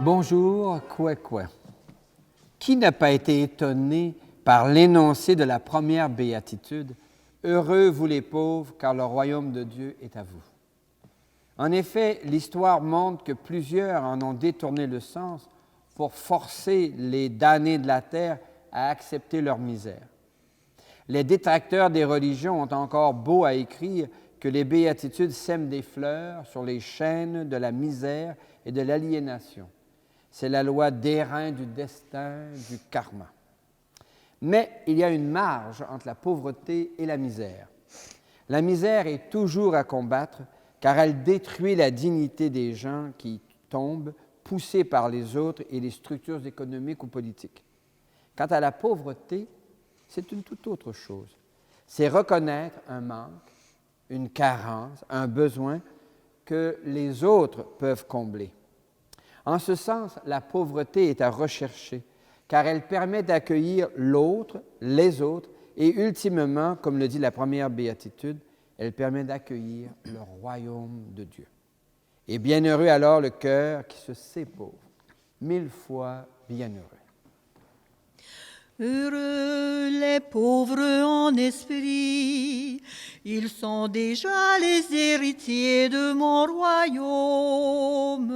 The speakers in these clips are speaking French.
Bonjour, quoi. Qui n'a pas été étonné par l'énoncé de la première béatitude « Heureux vous les pauvres, car le royaume de Dieu est à vous ». En effet, l'histoire montre que plusieurs en ont détourné le sens pour forcer les damnés de la terre à accepter leur misère. Les détracteurs des religions ont encore beau à écrire que les béatitudes sèment des fleurs sur les chaînes de la misère et de l'aliénation. C'est la loi d'airain du destin, du karma. Mais il y a une marge entre la pauvreté et la misère. La misère est toujours à combattre car elle détruit la dignité des gens qui tombent, poussés par les autres et les structures économiques ou politiques. Quant à la pauvreté, c'est une toute autre chose. C'est reconnaître un manque, une carence, un besoin que les autres peuvent combler. En ce sens, la pauvreté est à rechercher, car elle permet d'accueillir l'autre, les autres, et ultimement, comme le dit la première béatitude, elle permet d'accueillir le royaume de Dieu. Et bienheureux alors le cœur qui se sait pauvre, 1000 fois bienheureux. Heureux les pauvres en esprit, ils sont déjà les héritiers de mon royaume.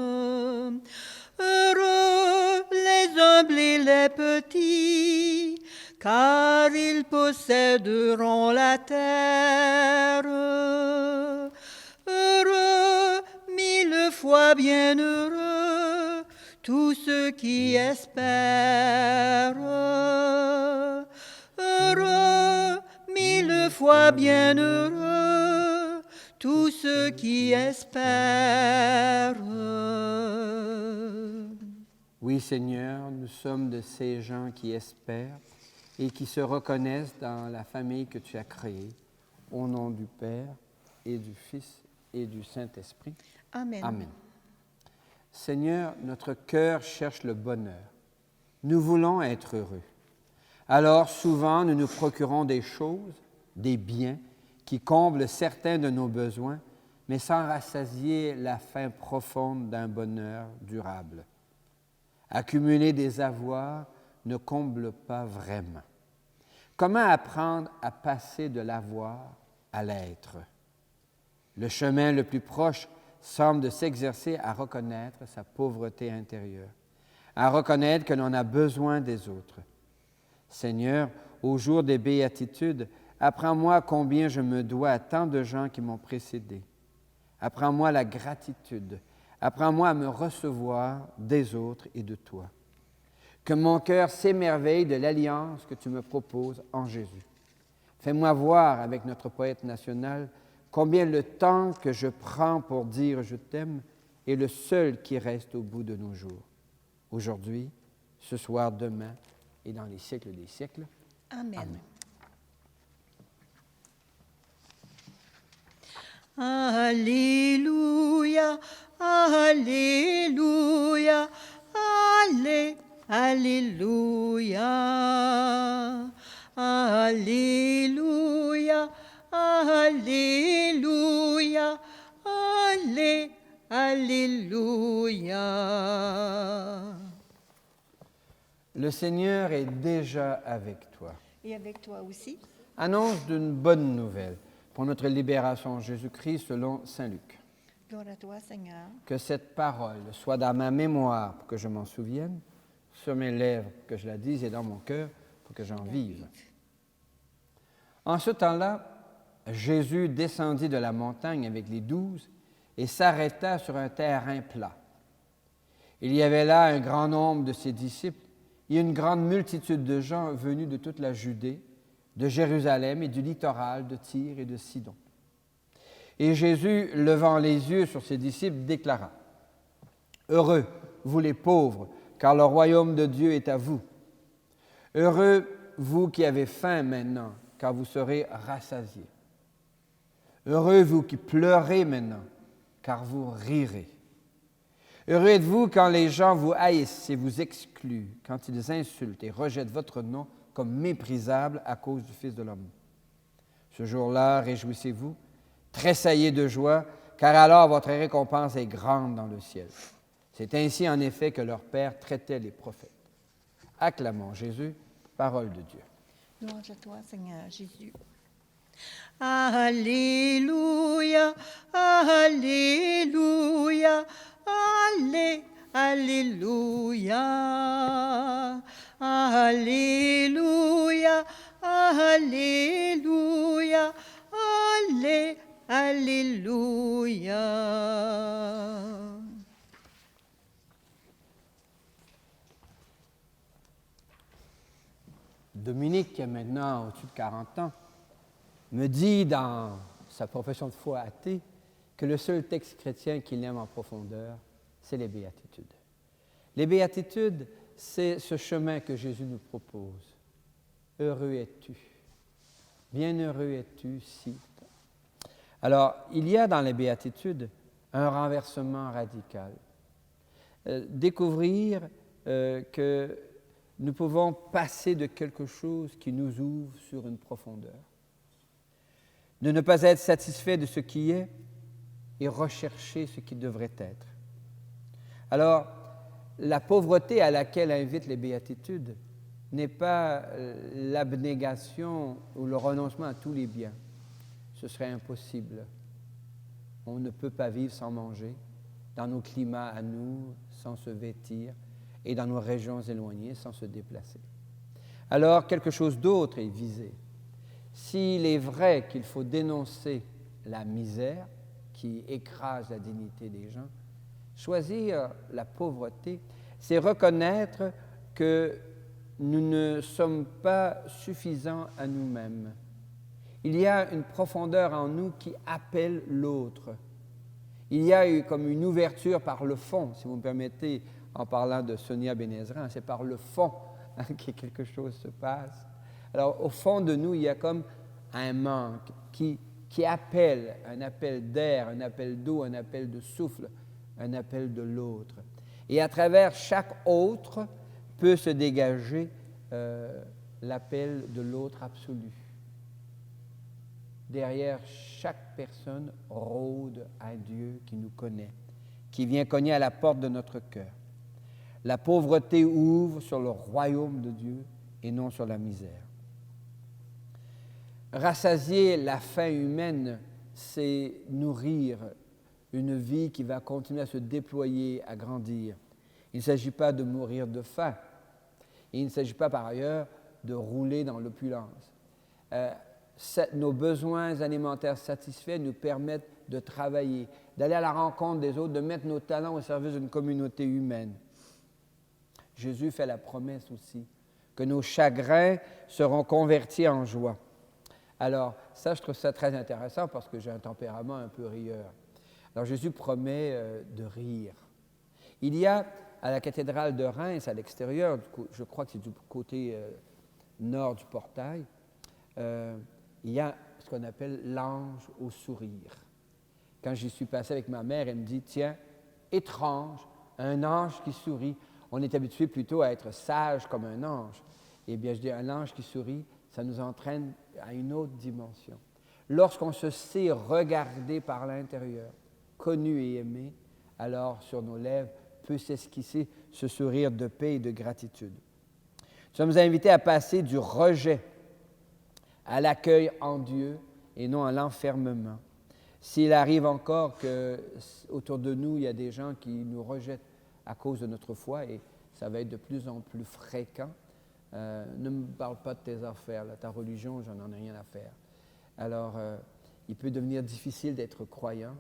Heureux les humbles et les petits, car ils posséderont la terre. Heureux, 1000 fois bienheureux, tous ceux qui espèrent. Heureux, 1000 fois bienheureux, tous ceux qui espèrent. Oui, Seigneur, nous sommes de ces gens qui espèrent et qui se reconnaissent dans la famille que tu as créée, au nom du Père et du Fils et du Saint-Esprit. Amen. Amen. Seigneur, notre cœur cherche le bonheur. Nous voulons être heureux. Alors, souvent, nous nous procurons des choses, des biens, qui comblent certains de nos besoins, mais sans rassasier la faim profonde d'un bonheur durable. Accumuler des avoirs ne comble pas vraiment. Comment apprendre à passer de l'avoir à l'être? Le chemin le plus proche semble de s'exercer à reconnaître sa pauvreté intérieure, à reconnaître que l'on a besoin des autres. Seigneur, au jour des béatitudes, apprends-moi combien je me dois à tant de gens qui m'ont précédé. Apprends-moi la gratitude. Apprends-moi à me recevoir des autres et de toi. Que mon cœur s'émerveille de l'alliance que tu me proposes en Jésus. Fais-moi voir avec notre poète national combien le temps que je prends pour dire « je t'aime » est le seul qui reste au bout de nos jours. Aujourd'hui, ce soir, demain et dans les siècles des siècles. Amen. Amen. Alléluia, Alléluia, Alléluia, Alléluia, Alléluia, Alléluia. Le Seigneur est déjà avec toi. Et avec toi aussi. Annonce d'une bonne nouvelle pour notre libération en Jésus-Christ selon saint Luc. Gloire à toi, Seigneur. Que cette parole soit dans ma mémoire pour que je m'en souvienne, sur mes lèvres pour que je la dise et dans mon cœur pour que j'en vive. En ce temps-là, Jésus descendit de la montagne avec les 12 et s'arrêta sur un terrain plat. Il y avait là un grand nombre de ses disciples et une grande multitude de gens venus de toute la Judée, de Jérusalem et du littoral de Tyr et de Sidon. Et Jésus, levant les yeux sur ses disciples, déclara « Heureux, vous les pauvres, car le royaume de Dieu est à vous. Heureux, vous qui avez faim maintenant, car vous serez rassasiés. Heureux, vous qui pleurez maintenant, car vous rirez. Heureux êtes-vous quand les gens vous haïssent et vous excluent, quand ils insultent et rejettent votre nom comme méprisable à cause du Fils de l'homme. Ce jour-là, réjouissez-vous, tressaillez de joie, car alors votre récompense est grande dans le ciel. C'est ainsi en effet que leur Père traitait les prophètes. Acclamons Jésus, parole de Dieu. Louange à toi, Seigneur Jésus. Alléluia, Alléluia, Alléluia, Alléluia, Alléluia, Alléluia. Dominique, qui a maintenant au-dessus de 40 ans, me dit dans sa profession de foi athée que le seul texte chrétien qu'il aime en profondeur, c'est les béatitudes. Les béatitudes, c'est ce chemin que Jésus nous propose. Heureux es-tu, bienheureux es-tu si. Alors, il y a dans les béatitudes un renversement radical. Découvrir que nous pouvons passer de quelque chose qui nous ouvre sur une profondeur. De ne pas être satisfait de ce qui est et rechercher ce qui devrait être. Alors, la pauvreté à laquelle invitent les béatitudes n'est pas l'abnégation ou le renoncement à tous les biens. Ce serait impossible. On ne peut pas vivre sans manger, dans nos climats à nous, sans se vêtir, et dans nos régions éloignées, sans se déplacer. Alors, quelque chose d'autre est visé. S'il est vrai qu'il faut dénoncer la misère qui écrase la dignité des gens, choisir la pauvreté, c'est reconnaître que nous ne sommes pas suffisants à nous-mêmes. Il y a une profondeur en nous qui appelle l'autre. Il y a comme une ouverture par le fond, si vous me permettez, en parlant de Sonia Benezran, c'est par le fond que quelque chose se passe. Alors, au fond de nous, il y a comme un manque qui appelle, un appel d'air, un appel d'eau, un appel de souffle, un appel de l'autre. Et à travers chaque autre peut se dégager l'appel de l'autre absolu. Derrière chaque personne rôde un Dieu qui nous connaît, qui vient cogner à la porte de notre cœur. La pauvreté ouvre sur le royaume de Dieu et non sur la misère. Rassasier la faim humaine, c'est nourrir une vie qui va continuer à se déployer, à grandir. Il ne s'agit pas de mourir de faim. Et il ne s'agit pas par ailleurs de rouler dans l'opulence. Nos besoins alimentaires satisfaits nous permettent de travailler, d'aller à la rencontre des autres, de mettre nos talents au service d'une communauté humaine. Jésus fait la promesse aussi que nos chagrins seront convertis en joie. Alors, ça, je trouve ça très intéressant parce que j'ai un tempérament un peu rieur. Alors, Jésus promet de rire. Il y a à la cathédrale de Reims, à l'extérieur, je crois que c'est du côté nord du portail, il y a ce qu'on appelle l'ange au sourire. Quand j'y suis passé avec ma mère, elle me dit, tiens, étrange, un ange qui sourit. On est habitué plutôt à être sage comme un ange. Eh bien, je dis, un ange qui sourit, ça nous entraîne à une autre dimension. Lorsqu'on se sait regardé par l'intérieur, connu et aimé, alors sur nos lèvres peut s'esquisser ce sourire de paix et de gratitude. Nous sommes invités à passer du rejet à l'accueil en Dieu et non à l'enfermement. S'il arrive encore qu'autour de nous, il y a des gens qui nous rejettent à cause de notre foi, et ça va être de plus en plus fréquent, ne me parle pas de tes affaires, là, ta religion, j'en ai rien à faire. Alors, il peut devenir difficile d'être croyant,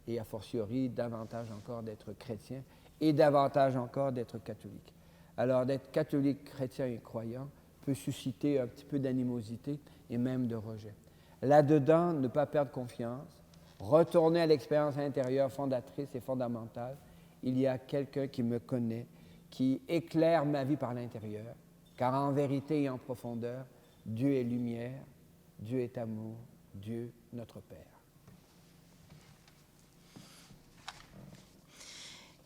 et a fortiori, davantage encore d'être chrétien, et davantage encore d'être catholique. Alors, d'être catholique, chrétien et croyant peut susciter un petit peu d'animosité et même de rejet. Là-dedans, ne pas perdre confiance, retourner à l'expérience intérieure fondatrice et fondamentale. Il y a quelqu'un qui me connaît, qui éclaire ma vie par l'intérieur, car en vérité et en profondeur, Dieu est lumière, Dieu est amour, Dieu notre Père.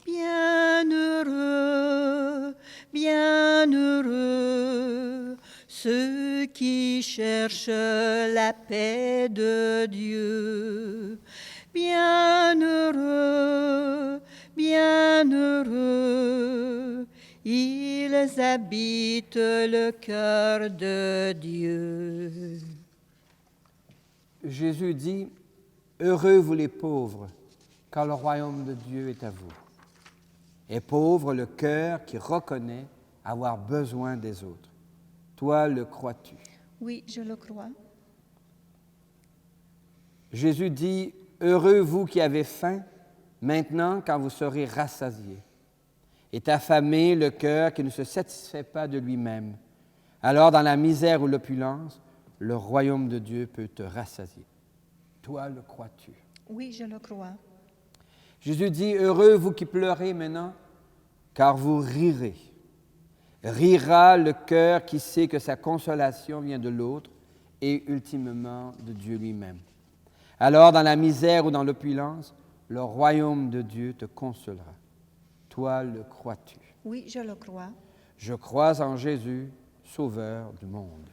Bienheureux, bienheureux, ceux qui cherchent la paix de Dieu. Bienheureux, bienheureux, ils habitent le cœur de Dieu. Jésus dit, « Heureux vous les pauvres, car le royaume de Dieu est à vous. » Et pauvre le cœur qui reconnaît avoir besoin des autres. Toi, le crois-tu? Oui, je le crois. Jésus dit, « Heureux vous qui avez faim, maintenant quand vous serez rassasiés. Est affamé le cœur qui ne se satisfait pas de lui-même. Alors, dans la misère ou l'opulence, le royaume de Dieu peut te rassasier. » Toi, le crois-tu? Oui, je le crois. Jésus dit, « Heureux vous qui pleurez maintenant, car vous rirez. Rira le cœur qui sait que sa consolation vient de l'autre et ultimement de Dieu lui-même. Alors, dans la misère ou dans l'opulence, le royaume de Dieu te consolera. Toi, le crois-tu? Oui, je le crois. Je crois en Jésus, Sauveur du monde.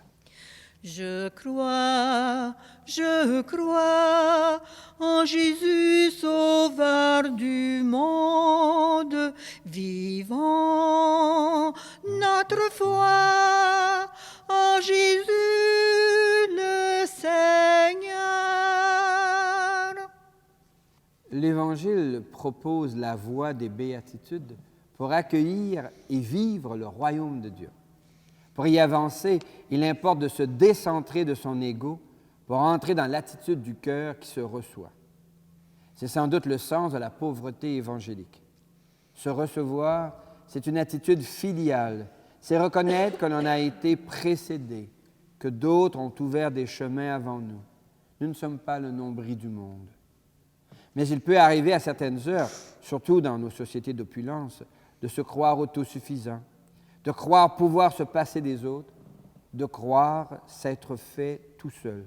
Je crois en Jésus, Sauveur du monde, vivant notre foi en Jésus le Seigneur. L'Évangile propose la voie des béatitudes pour accueillir et vivre le royaume de Dieu. Pour y avancer, il importe de se décentrer de son ego pour entrer dans l'attitude du cœur qui se reçoit. C'est sans doute le sens de la pauvreté évangélique. Se recevoir, c'est une attitude filiale. C'est reconnaître que l'on a été précédé, que d'autres ont ouvert des chemins avant nous. Nous ne sommes pas le nombril du monde. Mais il peut arriver à certaines heures, surtout dans nos sociétés d'opulence, de se croire autosuffisant, de croire pouvoir se passer des autres, de croire s'être fait tout seul.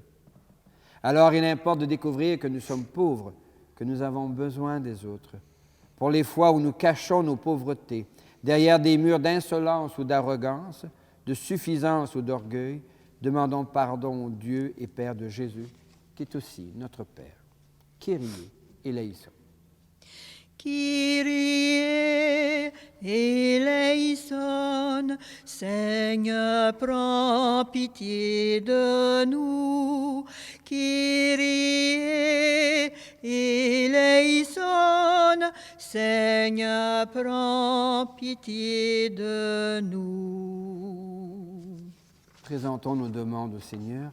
Alors il importe de découvrir que nous sommes pauvres, que nous avons besoin des autres. Pour les fois où nous cachons nos pauvretés, derrière des murs d'insolence ou d'arrogance, de suffisance ou d'orgueil, demandons pardon au Dieu et Père de Jésus, qui est aussi notre Père. Kyrie eleison. Kyrie eleison, Seigneur, prends pitié de nous. Kyrie eleison, Seigneur, prends pitié de nous. Présentons nos demandes au Seigneur.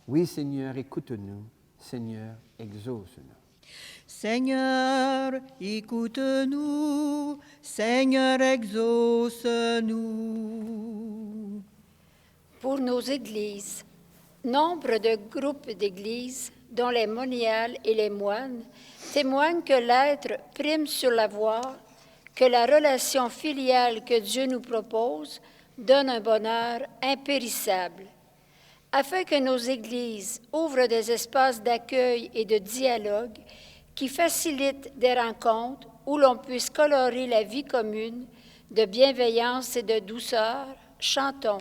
Oui, Seigneur, écoute-nous. Seigneur, exauce-nous. Seigneur, écoute-nous. Seigneur, exauce-nous. Pour nos églises, nombre de groupes d'églises, dont les moniales et les moines, témoignent que l'être prime sur l'avoir, que la relation filiale que Dieu nous propose donne un bonheur impérissable. Afin que nos églises ouvrent des espaces d'accueil et de dialogue qui facilitent des rencontres où l'on puisse colorer la vie commune de bienveillance et de douceur, chantons.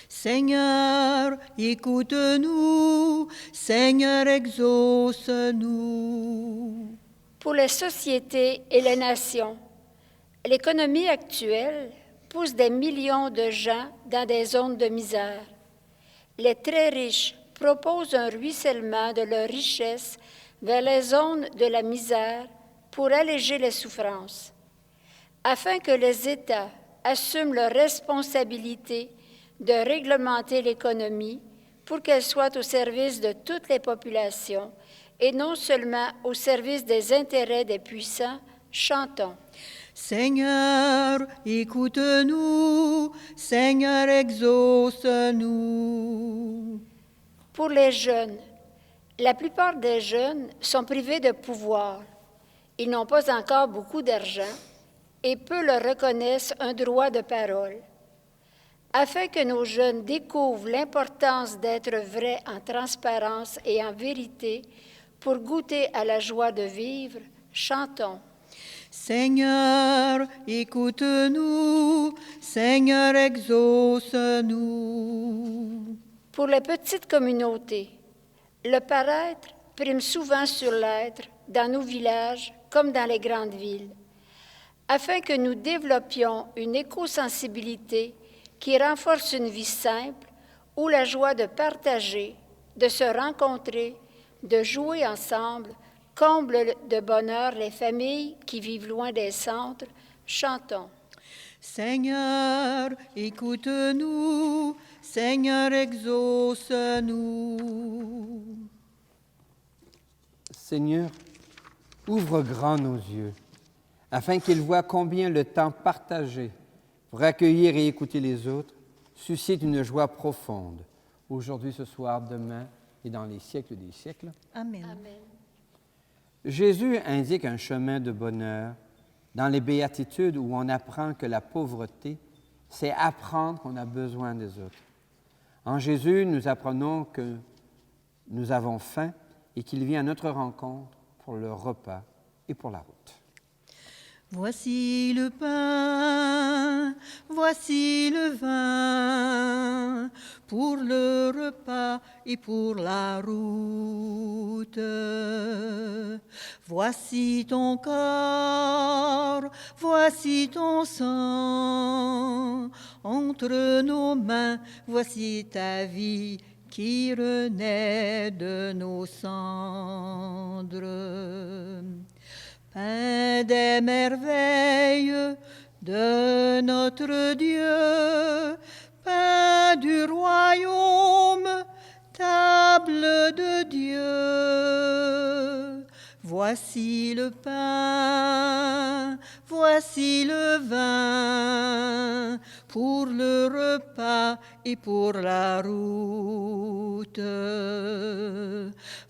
Seigneur, écoute-nous. Seigneur, exauce-nous. Pour les sociétés et les nations, l'économie actuelle pousse des millions de gens dans des zones de misère. Les très riches proposent un ruissellement de leur richesse vers les zones de la misère pour alléger les souffrances. Afin que les États assument leur responsabilité de réglementer l'économie pour qu'elle soit au service de toutes les populations et non seulement au service des intérêts des puissants, chantons. Seigneur, écoute-nous. Seigneur, exauce-nous. Pour les jeunes, la plupart des jeunes sont privés de pouvoir. Ils n'ont pas encore beaucoup d'argent et peu leur reconnaissent un droit de parole. Afin que nos jeunes découvrent l'importance d'être vrais en transparence et en vérité pour goûter à la joie de vivre, chantons. Seigneur, écoute-nous. Seigneur, exauce-nous. Pour les petites communautés, le paraître prime souvent sur l'être dans nos villages comme dans les grandes villes. afin que nous développions une écosensibilité qui renforce une vie simple où la joie de partager, de se rencontrer, de jouer ensemble, comble de bonheur les familles qui vivent loin des centres. Chantons. Seigneur, écoute-nous, Seigneur, exauce-nous. Seigneur, ouvre grand nos yeux, afin qu'ils voient combien le temps partagé pour accueillir et écouter les autres suscite une joie profonde, aujourd'hui, ce soir, demain et dans les siècles des siècles. Amen. Amen. Jésus indique un chemin de bonheur dans les béatitudes où on apprend que la pauvreté, c'est apprendre qu'on a besoin des autres. En Jésus, nous apprenons que nous avons faim et qu'il vient à notre rencontre pour le repas et pour la route. Voici le pain, voici le vin, pour le repas et pour la route. Voici ton corps, voici ton sang, entre nos mains, voici ta vie qui renaît de nos cendres. Pain des merveilles de notre Dieu, pain du royaume, table de Dieu. Voici le pain, voici le vin, pour le repas et pour la route.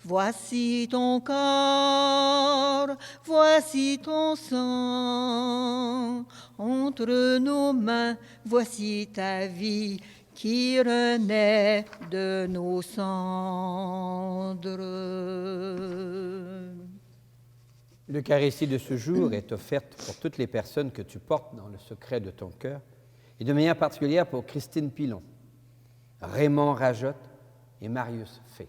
Voici ton corps, voici ton sang, entre nos mains, voici ta vie qui renaît de nos cendres. L'Eucharistie de ce jour est offerte pour toutes les personnes que tu portes dans le secret de ton cœur, et de manière particulière pour Christine Pilon, Raymond Rajotte et Marius Fay.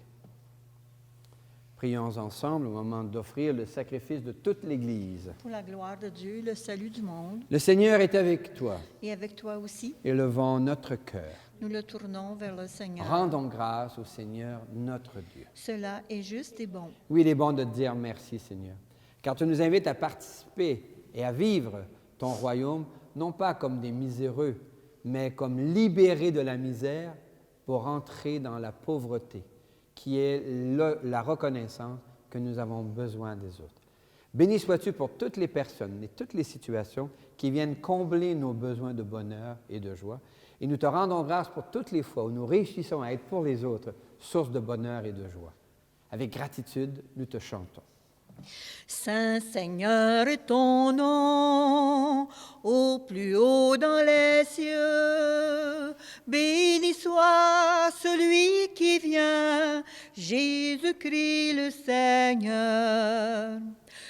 Prions ensemble au moment d'offrir le sacrifice de toute l'Église. Pour la gloire de Dieu, le salut du monde, Le Seigneur est avec toi. et avec toi aussi, Élevons notre cœur. nous le tournons vers le Seigneur. Rendons grâce au Seigneur notre Dieu. Cela est juste et bon. Oui, il est bon de te dire merci, Seigneur, car tu nous invites à participer et à vivre ton royaume, non pas comme des miséreux, mais comme libérés de la misère pour entrer dans la pauvreté, qui est la reconnaissance que nous avons besoin des autres. Béni sois-tu pour toutes les personnes et toutes les situations qui viennent combler nos besoins de bonheur et de joie. Et nous te rendons grâce pour toutes les fois où nous réussissons à être pour les autres source de bonheur et de joie. Avec gratitude, nous te chantons. Saint Seigneur est ton nom, au plus haut dans les cieux. Béni soit celui qui vient, Jésus-Christ le Seigneur.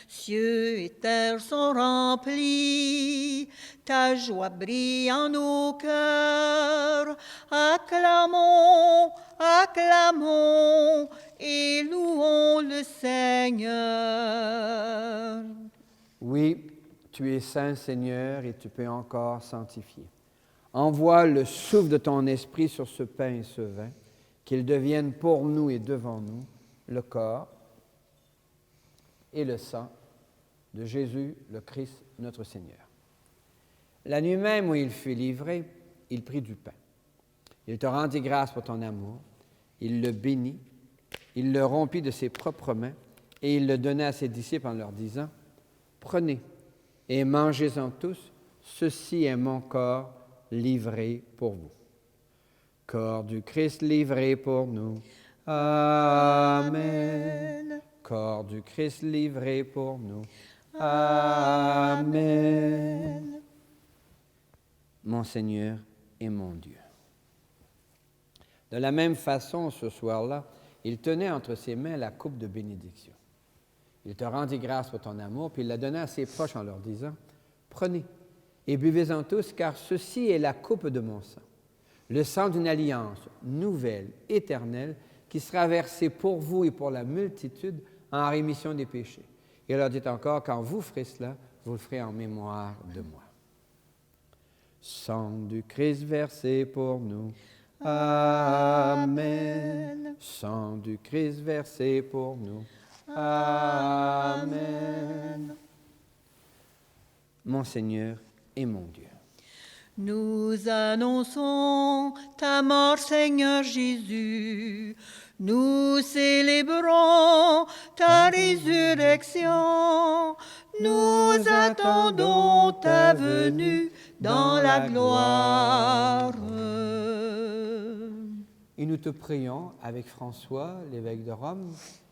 Cieux et terre sont remplis, ta joie brille en nos cœurs. Acclamons, acclamons et louons le Seigneur. Oui, tu es saint, Seigneur, et tu peux encore sanctifier. Envoie le souffle de ton esprit sur ce pain et ce vin, qu'ils deviennent pour nous et devant nous le corps et le sang de Jésus, le Christ, notre Seigneur. La nuit même où il fut livré, il prit du pain. Il te rendit grâce pour ton amour. Il le bénit. Il le rompit de ses propres mains et il le donna à ses disciples en leur disant, « Prenez et mangez-en tous, ceci est mon corps livré pour vous. » Corps du Christ livré pour nous. Amen. Corps du Christ livré pour nous. Amen. Mon Seigneur et mon Dieu. De la même façon, ce soir-là, il tenait entre ses mains la coupe de bénédiction. Il te rendit grâce pour ton amour, puis il la donna à ses proches en leur disant, « Prenez et buvez-en tous, car ceci est la coupe de mon sang, le sang d'une alliance nouvelle, éternelle, qui sera versée pour vous et pour la multitude en rémission des péchés. » Et il leur dit encore, « Quand vous ferez cela, Vous le ferez en mémoire de moi. Sang du Christ versé pour nous. Amen. Sang du Christ versé pour nous. Amen. Mon Seigneur et mon Dieu. Nous annonçons ta mort, Seigneur Jésus. Nous célébrons ta résurrection. Nous attendons ta venue dans la gloire. Et nous te prions avec François, l'évêque de Rome,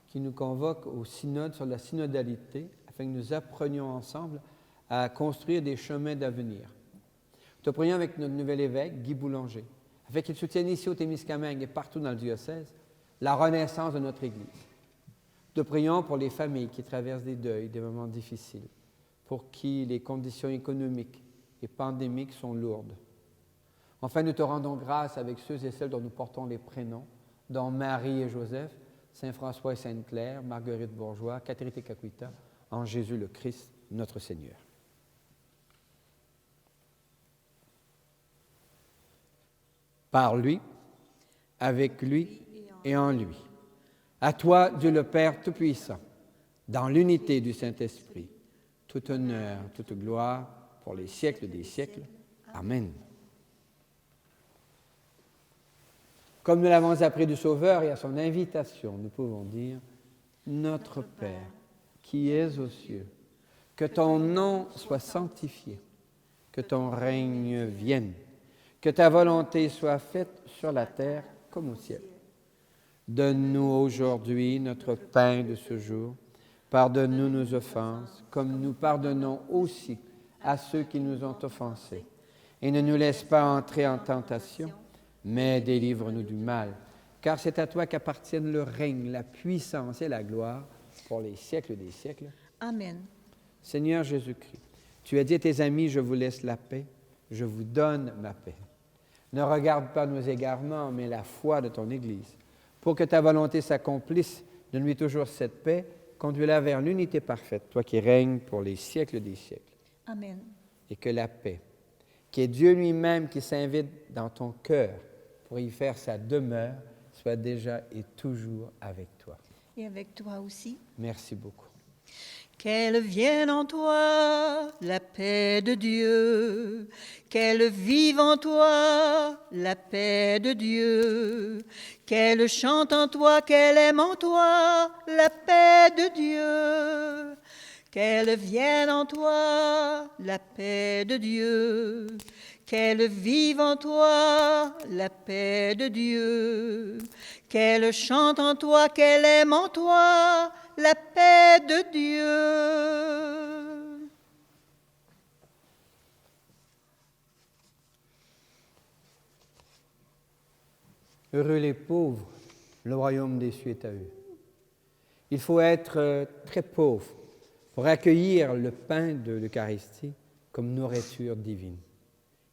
qui nous convoque au synode sur la synodalité, afin que nous apprenions ensemble à construire des chemins d'avenir. Nous te prions avec notre nouvel évêque, Guy Boulanger, afin qu'il soutienne ici au Témiscamingue et partout dans le diocèse la renaissance de notre Église. Nous te prions pour les familles qui traversent des deuils, des moments difficiles, pour qui les conditions économiques et pandémiques sont lourdes. Enfin, nous te rendons grâce avec ceux et celles dont nous portons les prénoms, dont Marie et Joseph, Saint François et Sainte Claire, Marguerite Bourgeois, Catherine et Caquita, en Jésus le Christ, notre Seigneur. Par lui, avec lui et en lui. À toi, Dieu le Père Tout-Puissant, dans l'unité du Saint-Esprit, tout honneur, toute gloire, pour les siècles des siècles. Amen. Comme nous l'avons appris du Sauveur et à son invitation, nous pouvons dire « Notre Père, qui es aux cieux, que ton nom soit sanctifié, que ton règne vienne, que ta volonté soit faite sur la terre comme au ciel. Donne-nous aujourd'hui notre pain de ce jour. Pardonne-nous nos offenses, comme nous pardonnons aussi à ceux qui nous ont offensés. Et ne nous laisse pas entrer en tentation, mais délivre-nous du mal. Car c'est à toi qu'appartiennent le règne, la puissance et la gloire pour les siècles des siècles. Amen. Seigneur Jésus-Christ, tu as dit à tes amis, je vous laisse la paix, je vous donne ma paix. Ne regarde pas nos égarements, mais la foi de ton Église. Pour que ta volonté s'accomplisse, donne-lui toujours cette paix, conduis-la vers l'unité parfaite, toi qui règnes pour les siècles des siècles. Amen. Et que la paix, qui est Dieu lui-même qui s'invite dans ton cœur pour y faire sa demeure, soit déjà et toujours avec toi. Et avec toi aussi. Merci beaucoup. Qu'elle vienne en toi la paix de Dieu, qu'elle vive en toi la paix de Dieu, qu'elle chante en toi, qu'elle aime en toi la paix de Dieu, qu'elle vienne en toi la paix de Dieu, qu'elle vive en toi la paix de Dieu, qu'elle chante en toi, qu'elle aime en toi la paix de Dieu. Heureux les pauvres, le royaume des cieux est à eux. Il faut être très pauvre pour accueillir le pain de l'Eucharistie comme nourriture divine.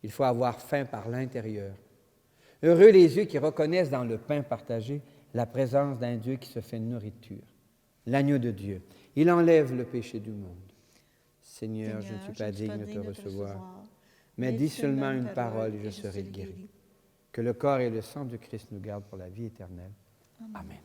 Il faut avoir faim par l'intérieur. Heureux les yeux qui reconnaissent dans le pain partagé la présence d'un Dieu qui se fait nourriture. L'agneau de Dieu, il enlève le péché du monde. Seigneur, je ne suis pas digne de te recevoir, mais dis seulement une parole et je serai guéri. Que le corps et le sang du Christ nous gardent pour la vie éternelle. Amen.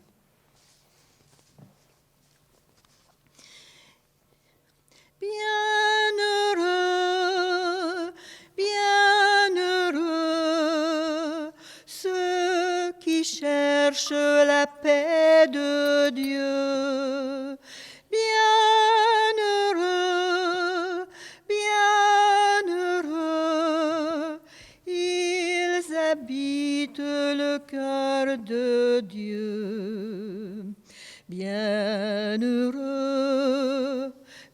Bienheureux, ceux qui cherchent la paix de Dieu. Bienheureux, bienheureux, ils habitent le cœur de Dieu. Bienheureux,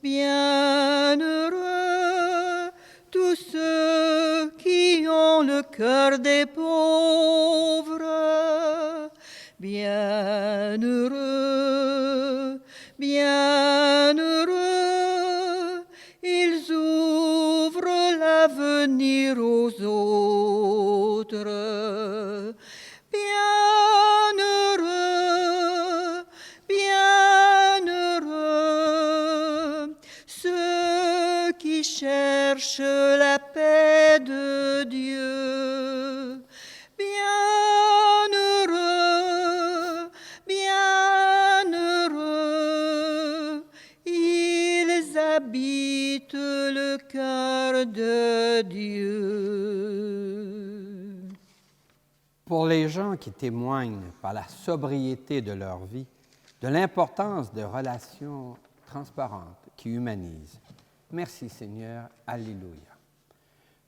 bienheureux, tous ceux qui ont le cœur des pauvres. Bienheureux, bienheureux, ils ouvrent l'avenir aux autres. Bienheureux, bienheureux, ceux cherchent la paix de Dieu. Bienheureux, bienheureux, ils habitent le cœur de Dieu. Pour les gens qui témoignent par la sobriété de leur vie de l'importance de relations transparentes qui humanisent, merci Seigneur, Alléluia.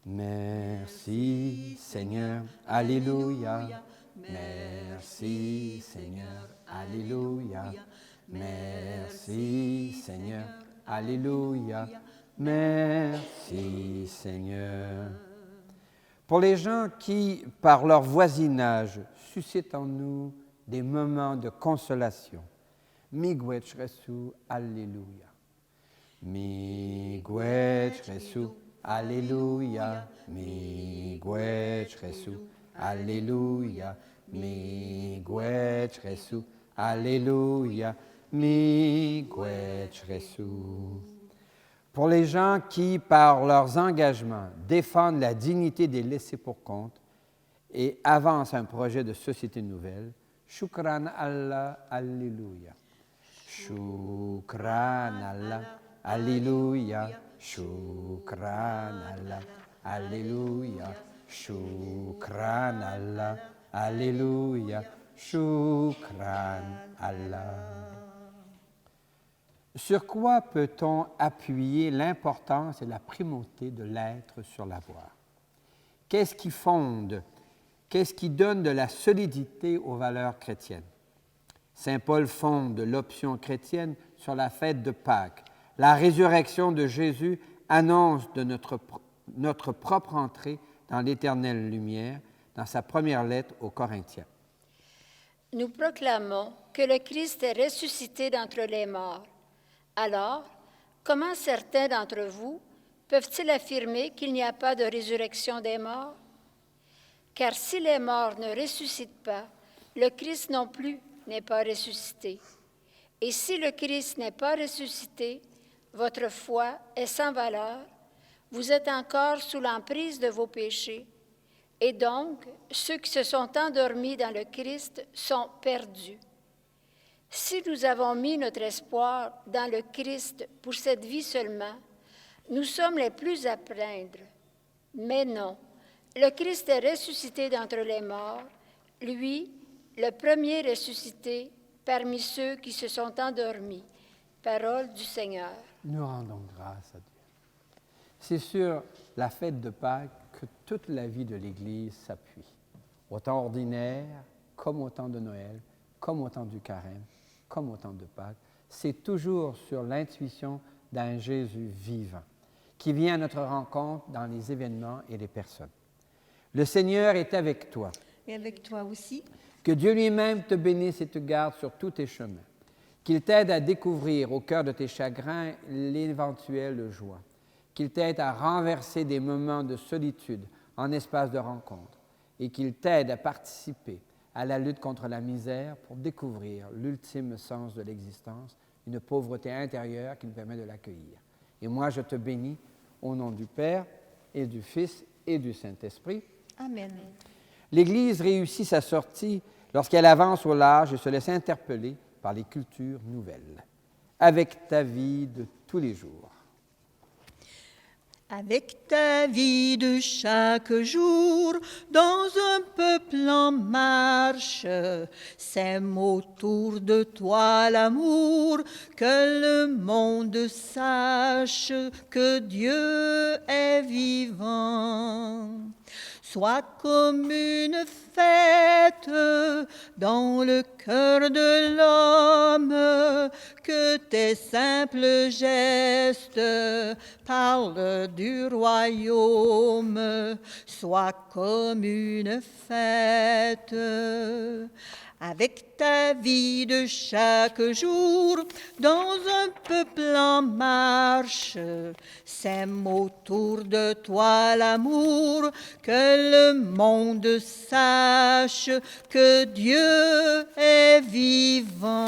Merci Seigneur, Alléluia. Merci Seigneur, Alléluia. Merci Seigneur, Alléluia. Merci Seigneur. Pour les gens qui, par leur voisinage, suscitent en nous des moments de consolation, Miigwech Resu, Alléluia. Miigwech Resu, Alléluia. Miigwech Resu, Alléluia. Miigwech Resu, Alléluia. Miigwech Resu. Pour les gens qui, par leurs engagements, défendent la dignité des laissés pour compte et avancent un projet de société nouvelle, Shukran Allah, Alléluia. Shukran Allah, Alléluia. Shukran Allah, Alléluia. Shukran Allah, Alléluia. Shukran Allah. Sur quoi peut-on appuyer l'importance et la primauté de l'être sur l'avoir? Qu'est-ce qui fonde, qu'est-ce qui donne de la solidité aux valeurs chrétiennes? Saint Paul fonde l'option chrétienne sur la fête de Pâques. La résurrection de Jésus annonce de notre propre entrée dans l'éternelle lumière dans sa première lettre aux Corinthiens. Nous proclamons que le Christ est ressuscité d'entre les morts. Alors, comment certains d'entre vous peuvent-ils affirmer qu'il n'y a pas de résurrection des morts? Car si les morts ne ressuscitent pas, le Christ non plus n'est pas ressuscité. Et si le Christ n'est pas ressuscité, votre foi est sans valeur, vous êtes encore sous l'emprise de vos péchés, et donc ceux qui se sont endormis dans le Christ sont perdus. Si nous avons mis notre espoir dans le Christ pour cette vie seulement, nous sommes les plus à plaindre. Mais non, le Christ est ressuscité d'entre les morts, lui, le premier ressuscité parmi ceux qui se sont endormis. Parole du Seigneur. Nous rendons grâce à Dieu. C'est sur la fête de Pâques que toute la vie de l'Église s'appuie. Au temps ordinaire, comme au temps de Noël, comme au temps du Carême, comme au temps de Pâques, c'est toujours sur l'intuition d'un Jésus vivant qui vient à notre rencontre dans les événements et les personnes. Le Seigneur est avec toi. Et avec toi aussi. Que Dieu lui-même te bénisse et te garde sur tous tes chemins. Qu'il t'aide à découvrir au cœur de tes chagrins l'éventuelle joie. Qu'il t'aide à renverser des moments de solitude en espace de rencontre. Et qu'il t'aide à participer à la lutte contre la misère pour découvrir l'ultime sens de l'existence, une pauvreté intérieure qui nous permet de l'accueillir. Et moi, je te bénis au nom du Père et du Fils et du Saint-Esprit. Amen. L'Église réussit sa sortie lorsqu'elle avance au large et se laisse interpeller par les cultures nouvelles, avec ta vie de tous les jours. Avec ta vie de chaque jour, dans un peuple en marche, sème autour de toi l'amour, que le monde sache que Dieu est vivant. Sois comme une fête dans le cœur de l'homme, que tes simples gestes parlent du royaume. Sois comme une fête. Avec ta vie de chaque jour, dans un peuple en marche, sème autour de toi l'amour, que le monde sache que Dieu est vivant.